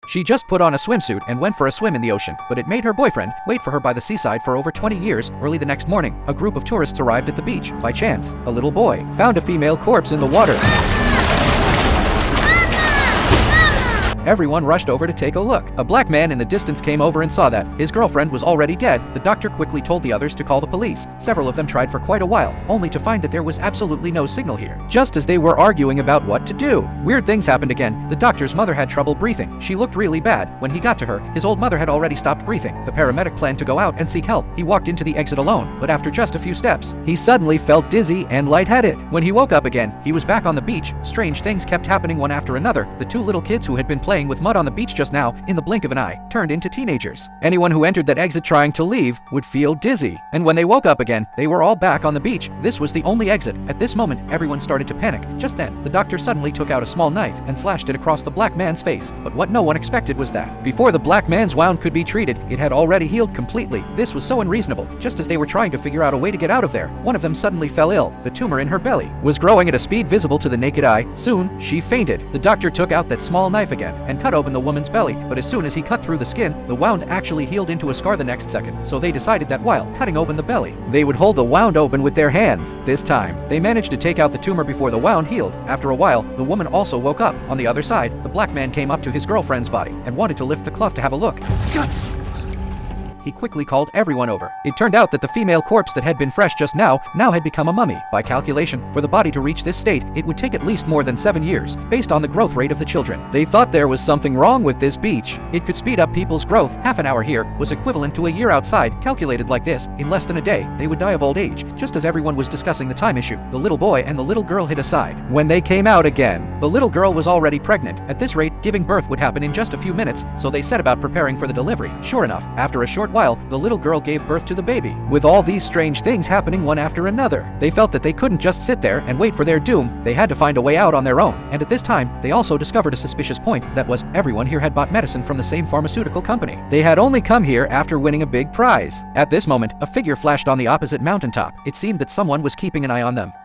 She just put on a swimsuit and went for a swim in the ocean, but it made her boyfriend wait for her by the seaside for over 20 years. Early the next morning, a group of tourists arrived at the beach. By chance, a little boy found a female corpse in the water. Everyone rushed over to take a look. A black man in the distance came over and saw that his girlfriend was already dead. The doctor quickly told the others to call the police. Several of them tried for quite a while, only to find that there was absolutely no signal here. Just as they were arguing about what to do, weird things happened again. The doctor's mother had trouble breathing. She looked really bad. When he got to her, his old mother had already stopped breathing. The paramedic planned to go out and seek help. He walked into the exit alone, but after just a few steps, he suddenly felt dizzy and lightheaded. When he woke up again, he was back on the beach. Strange things kept happening one after another. The two little kids who had been playing with mud on the beach just now, in the blink of an eye, turned into teenagers. Anyone who entered that exit trying to leave would feel dizzy. And when they woke up again, they were all back on the beach. This was the only exit. At this moment, everyone started to panic. Just then, the doctor suddenly took out a small knife and slashed it across the black man's face. But what no one expected was that, before the black man's wound could be treated, it had already healed completely. This was so unreasonable. Just as they were trying to figure out a way to get out of there, one of them suddenly fell ill. The tumor in her belly was growing at a speed visible to the naked eye. Soon, she fainted. The doctor took out that small knife again and cut open the woman's belly, but as soon as he cut through the skin, the wound actually healed into a scar the next second. So they decided that while cutting open the belly, they would hold the wound open with their hands. This time, they managed to take out the tumor before the wound healed. After a while, the woman also woke up. On the other side, the black man came up to his girlfriend's body and wanted to lift the cloth to have a look. Guts! He quickly called everyone over. It turned out that the female corpse that had been fresh just now had become a mummy. By calculation, for the body to reach this state, it would take at least more than 7 years, based on the growth rate of the children. They thought there was something wrong with this beach. It could speed up people's growth. Half an hour here was equivalent to a year outside. Calculated like this, in less than a day, they would die of old age. Just as everyone was discussing the time issue, the little boy and the little girl hid aside. When they came out again, the little girl was already pregnant. At this rate, giving birth would happen in just a few minutes, so they set about preparing for the delivery. Sure enough, after a short while, the little girl gave birth to the baby. With all these strange things happening one after another, they felt that they couldn't just sit there and wait for their doom. They had to find a way out on their own. And at this time, they also discovered a suspicious point. That was, everyone here had bought medicine from the same pharmaceutical company. They had only come here after winning a big prize. At this moment, a figure flashed on the opposite mountaintop. It seemed that someone was keeping an eye on them.